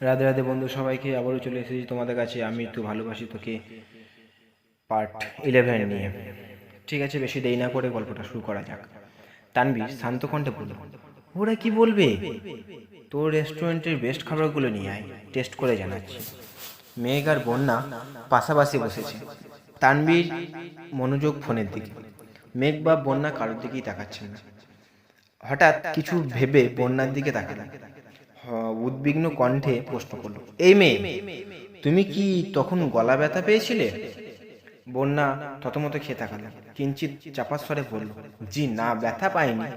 রাধে রাধে বন্ধু সবাইকে, আবারও চলে এসেছি তোমাদের কাছে। আমি একটু ভালোবাসি তোকে পার্ট 11 নিয়ে। ঠিক আছে, বেশি দেরি না করে গল্পটা শুরু করা যাক। তানবীর শান্ত কণ্ঠে বলল, ওরা কি বলবে? তোর রেস্টুরেন্টের বেস্ট খাবারগুলো নিয়ে আয়, টেস্ট করে জানাচ্ছি। মেঘ আর বন্যা পাশাপাশি বসেছে, তানবীর মনোযোগ ফোনের দিকে। মেঘ বা বন্যা কারোর দিকেই তাকাচ্ছেন না। হঠাৎ কিছু ভেবে বন্যার দিকে তাকালেন। উদ্বিগ্ন কণ্ঠে প্রশ্ন করলো, এই মেয়ে, তুমি কি তখন গলা ব্যথা পেয়েছিলে? বন্যা থতমত খেয়ে তাকালো, কিঞ্চিত চাপা স্বরে বলল, জি না, ব্যথা পাইনি।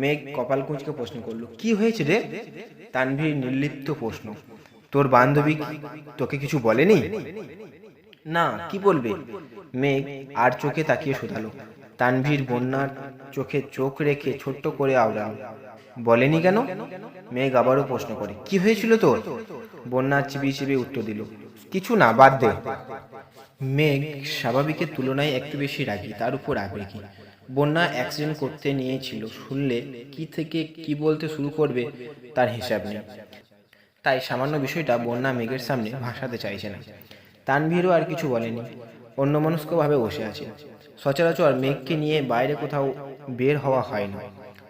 মেঘ কপাল কুঁচকে প্রশ্ন করলো, কি হয়েছে রে? তানভীর নির্লিপ্ত প্রশ্ন, তোর বান্ধবী তোকে কিছু বলেনি? না, কি বলবে? মেঘ আর চোখে তাকিয়ে শোধালো। তানভীর বন্যার চোখে চোখ রেখে ছোট্ট করে আওড়াল, বলেনি কেন? মেঘ আবারও প্রশ্ন করে, কি হয়েছিল তোর? বন্যা চিবিয়ে চিবিয়ে উত্তর দিল, কিছু না, বাদ দে। মেঘ স্বাভাবিকের তুলনায় একটু বেশি রাগী, তার উপর আবেগী। বন্যা অ্যাক্সিডেন্ট করতে নিয়েছিল শুনলে কি থেকে কি বলতে শুরু করবে তার হিসাব নেই। তাই সামান্য বিষয়টা বন্যা মেঘের সামনে ভাসাতে চাইছে না। তানভীরও আর কিছু বলেনি, অন্যমনস্কভাবে বসে আছে। সচরাচর মেঘকে নিয়ে বাইরে কোথাও বের হওয়া হয় না।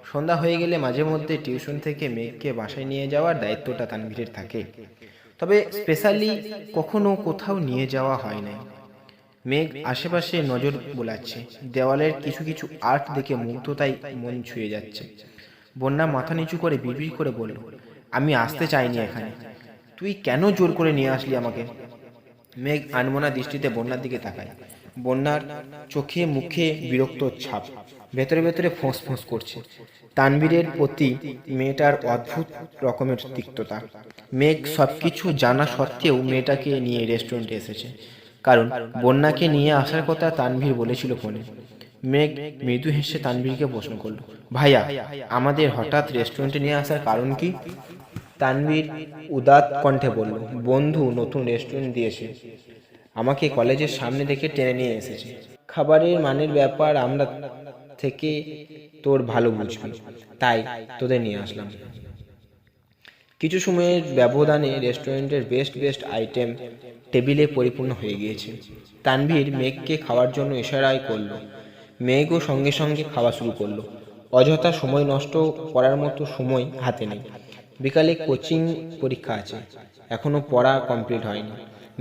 সন্ধ্যা হয়ে গেলে মাঝে মধ্যে টিউশন থেকে মেঘকে বাসায় নিয়ে যাওয়ার দায়িত্বটা তানভীরের থাকে, তবে স্পেশালি কখনো কোথাও নিয়ে যাওয়া হয় না। মেঘ আশেপাশে নজর বোলাচ্ছে, দেওয়ালের কিছু কিছু আর্ট দেখে মুগ্ধতায় মন ছুঁয়ে যাচ্ছে। বন্যা মাথা নিচু করে বিড়বিড় করে বলল, আমি আসতে চাইনি এখানে, তুই কেন জোর করে নিয়ে আসলি আমাকে? মেঘ আনমনা দৃষ্টিতে বন্যার দিকে তাকায়। বন্যার চোখে মুখে বিরক্ত ছাপ, ভেতরে ভেতরে ফোঁস ফোঁস করছে। তানবীরের প্রতি মেয়েটার অদ্ভুত রকমের তিক্ততা। মেঘ সবকিছু জানা সত্ত্বেও মেয়েটাকে নিয়ে রেস্টুরেন্টে এসেছে, কারণ বন্যাকে নিয়ে আসার কথা তানভীর বলেছিল ফোনে। মেঘ মৃদু হেসে তানভীরকে প্রশ্ন করলো, ভাইয়া, আমাদের হঠাৎ রেস্টুরেন্টে নিয়ে আসার কারণ কি? তানভীর উদাত কণ্ঠে বলল, বন্ধু নতুন রেস্টুরেন্ট দিয়েছে, আমাকে কলেজের সামনে থেকে টেনে নিয়ে এসেছে। খাবারের মানের ব্যাপার আমরা থেকে তোর ভালো বুঝবি, তাই তোদের নিয়ে আসলাম। কিছু সময়ের ব্যবধানে রেস্টুরেন্টের বেস্ট বেস্ট আইটেম টেবিলে পরিপূর্ণ হয়ে গিয়েছে। তানভীর মেঘকে খাওয়ার জন্য ইশারাই করলো। মেঘও সঙ্গে সঙ্গে খাওয়া শুরু করলো। অযথা সময় নষ্ট করার মতো সময় হাতে নেই। বিকালে কোচিং পরীক্ষা আছে, এখনো পড়া কমপ্লিট হয়নি।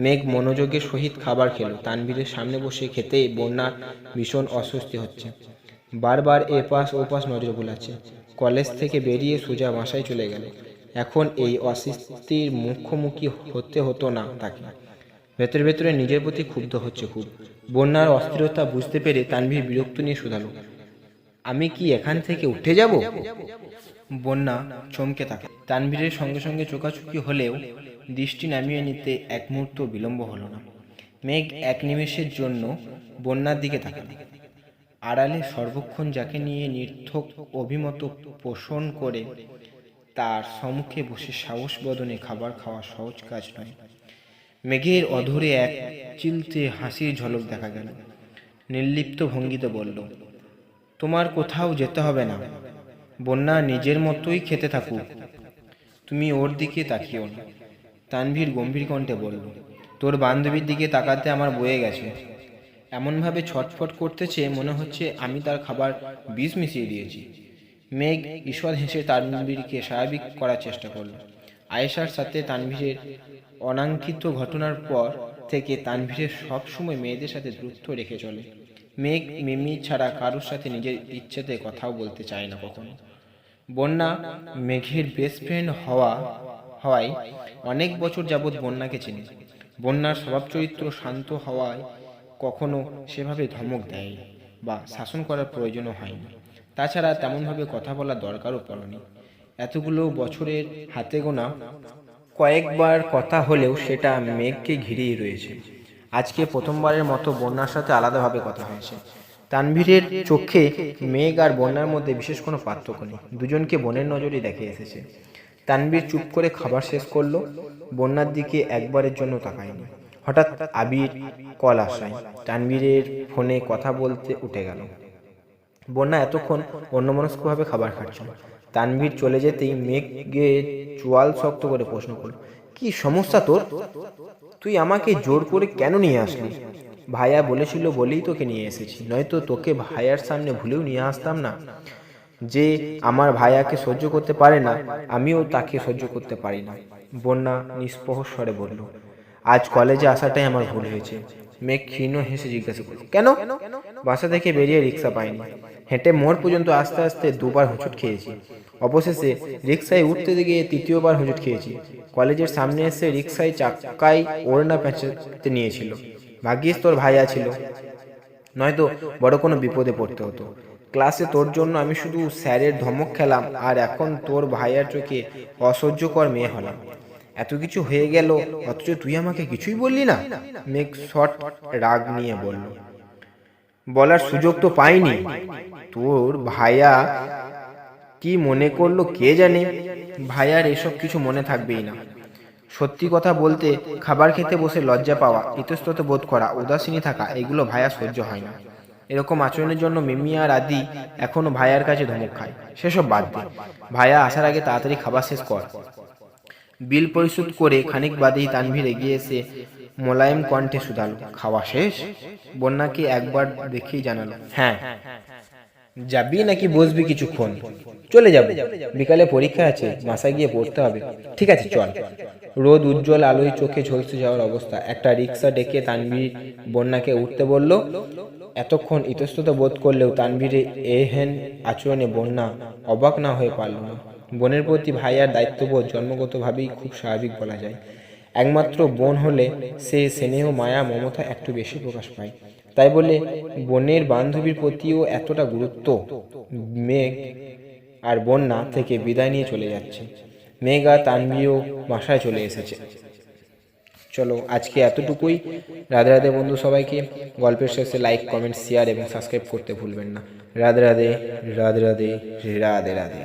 মেঘ মনোযোগের সহিত খাবার খেলো। তানভীরের সামনে বসে খেতে বন্যার ভীষণ অস্বস্তি হচ্ছে। বারবার এপাশ ওপাশ নজর বোলাচ্ছে। কলেজ থেকে বেরিয়ে সোজা বাসায় চলে গেল। এখন এই অস্বস্তির মুখোমুখি হতে হতো না তাকে। ভেতরে ভেতরে নিজের প্রতি ক্ষুব্ধ হচ্ছে খুব। বন্যার অস্থিরতা বুঝতে পেরে তানভীর বিরক্ত নিয়ে শুধালো, আমি কি এখান থেকে উঠে যাব? বন্যা চমকে থাকে। তানভীরের সঙ্গে সঙ্গে চোখাচোখি হলেও দৃষ্টি নামিয়ে নিতে এক মুহূর্ত বিলম্ব হলো না। মেঘ এক নিমেষের জন্য বন্যার দিকে তাকাল। আড়ালে সর্বক্ষণ যাকে নিয়ে নির্থক অভিমত পোষণ করে, তার সম্মুখে বসে সাহস বদনে খাবার খাওয়া সহজ কাজ নয়। মেঘের অধরে এক চিলতে হাসির ঝলক দেখা গেল। নির্লিপ্ত ভঙ্গিতে বলল, তোমার কোথাও যেতে হবে না, বন্যা নিজের মতোই খেতে থাকুক, তুমি ওর দিকে তাকিও না। তানভীর গম্ভীর কণ্ঠে বলল, তোর বান্ধবীর দিকে তাকাতে আমার বয়ে গেছে। এমনভাবে ছটফট করতেছে মনে হচ্ছে আমি তার খাবার বিষ মিশিয়ে দিয়েছি। মেঘ ঈষৎ হেসে তানভীরকে স্বাভাবিক করার চেষ্টা করল। আয়েশার সাথে তানভীরের অনাঙ্কিত ঘটনার পর থেকে তানভীরের সব সময় মেয়েদের সাথে দূরত্ব রেখে চলে। মেঘ মিমি ছাড়া কারোর সাথে নিজের ইচ্ছেতে কথাও বলতে চায় না কখনো। বন্যা মেঘের বেস্ট ফ্রেন্ড হওয়ায় অনেক বছর যাবৎ বন্যাকে চিনি। বন্যার স্বভাব চরিত্র শান্ত হওয়ায় কখনো সেভাবে ধমক দেয় বা শাসন করার প্রয়োজনও হয়নি। তাছাড়া তেমনভাবে কথা বলার দরকারও পড়েনি। এতগুলো বছরের হাতে গোনা কয়েকবার কথা হলেও সেটা মেঘকে ঘিরেই রয়েছে। আজকে প্রথমবারের মতো বন্যার সাথে আলাদাভাবে কথা হয়েছে। তানভীরের চোখে মেঘ আর বন্যার মধ্যে বিশেষ কোনো পার্থক্য নেই, দুজনকে বোনের নজরই দেখে এসেছে। তানভীর চুপ করে খাবার শেষ করলো, বন্যার দিকে একবারের জন্য তাকায়নি। হঠাৎ আবির কল আসায় তানভীরের ফোনে কথা বলতে উঠে গেল। বন্যা এতক্ষণ অন্যমনস্কভাবে খাবার খাচ্ছিল, তানভীর চলে যেতেই মেঘকে চোয়াল শক্ত করে প্রশ্ন করল, কি সমস্যা তোর? তুই আমাকে জোর করে কেন নিয়ে আসলি? ভাইয়া বলেছিল বলেই তোকে নিয়ে এসেছি, নয়তো তোকে ভাইয়ার সামনে ভুলেও নিয়ে আসতাম না। যে আমার ভাইয়াকে সহ্য করতে পারে না, আমিও তাকে সহ্য করতে পারি না, বন্যা নিষ্পহ স্বরে বলল। আজ কলেজে আসাটাই আমার ভুল হয়েছে। মেঘ ক্ষীণ হেসে জিজ্ঞাসা করল, কেন? বাসা থেকে বেরিয়ে রিক্সা পাইনি, হেঁটে মোড় পর্যন্ত আস্তে আস্তে দুবার হোঁচট খেয়েছি, অবশেষে রিক্সায় উঠতে গিয়ে তৃতীয়বার হোঁচট খেয়েছি। কলেজের সামনে এসে রিক্সায় চাকায় ওড়না পেঁচাতে নিয়েছিল, ভাগ্যিস তোর ভাইয়া ছিল, নয়তো বড় কোনো বিপদে পড়তে হতো। ক্লাসে তোর জন্য আমি শুধু স্যারের ধমক খেলাম, আর এখন তোর ভাইয়ার চোখে অসহ্যকর মেয়ে হলাম। এত কিছু হয়ে গেল, অথচ তুই আমাকে কিছুই বললি না। মেঘ শট রাগ নিয়ে বলল, বলার সুযোগ তো পাইনি। তোর ভাইয়া কি মনে করলো কে জানে। ভাইয়ার এসব কিছু মনে থাকবেই না। সত্যি কথা বলতে, খাবার খেতে বসে লজ্জা পাওয়া, ইতস্তত বোধ করা, উদাসীনী থাকা, এগুলো ভাইয়া সহ্য হয় না। এরকম আচরণের জন্য মিমি আর আদি এখনো ভাইয়ার কাছে ধমক খায়। সেসব বাদ দে, ভাইয়া আসার আগে তাড়াতাড়ি খাবার শেষ কর। বিল পরিশোধ করে খানিক বাদেই তানভীর এগিয়ে এসে মোলায়েম কণ্ঠে শুধালো, খাওয়া শেষ? বন্যাকে একবার দেখেই জানালো, হ্যাঁ। যাবি নাকি বসবি কিছুক্ষণ? চলে যাব, বিকালে পরীক্ষা আছে, বাসায় গিয়ে পড়তে হবে। ঠিক আছে চল। রোদ উজ্জ্বল আলোয় চোখে ঝলসে যাওয়ার অবস্থা। একটা রিক্সা ডেকে তানভীর বন্যাকে উঠতে বলল। এতক্ষণ ইতস্তত বোধ করলেও তানভীরের এহেন আচরণে বন্যা অবাক না হয়ে পারল না। বোনের প্রতি ভাইয়ার দায়িত্ববোধ জন্মগতভাবেই খুব স্বাভাবিক বলা যায়। একমাত্র বোন হলে সে স্নেহ, মায়া, মমতা একটু বেশি প্রকাশ পায়, তাই বলে বোনের বান্ধবীর প্রতিও এতটা গুরুত্ব। মেঘ আর বন্যা থেকে বিদায় নিয়ে চলে যাচ্ছে। মেঘ আর তানভীরও বাসায় চলে এসেছে। চলো আজকে এতটুকুই। রাধে রাধে বন্ধু সবাইকে। গল্পের শেষে লাইক, কমেন্ট, শেয়ার এবং সাবস্ক্রাইব করতে ভুলবেন না। রাধে রাধে, রাধে রাধে, রাধে রাধে।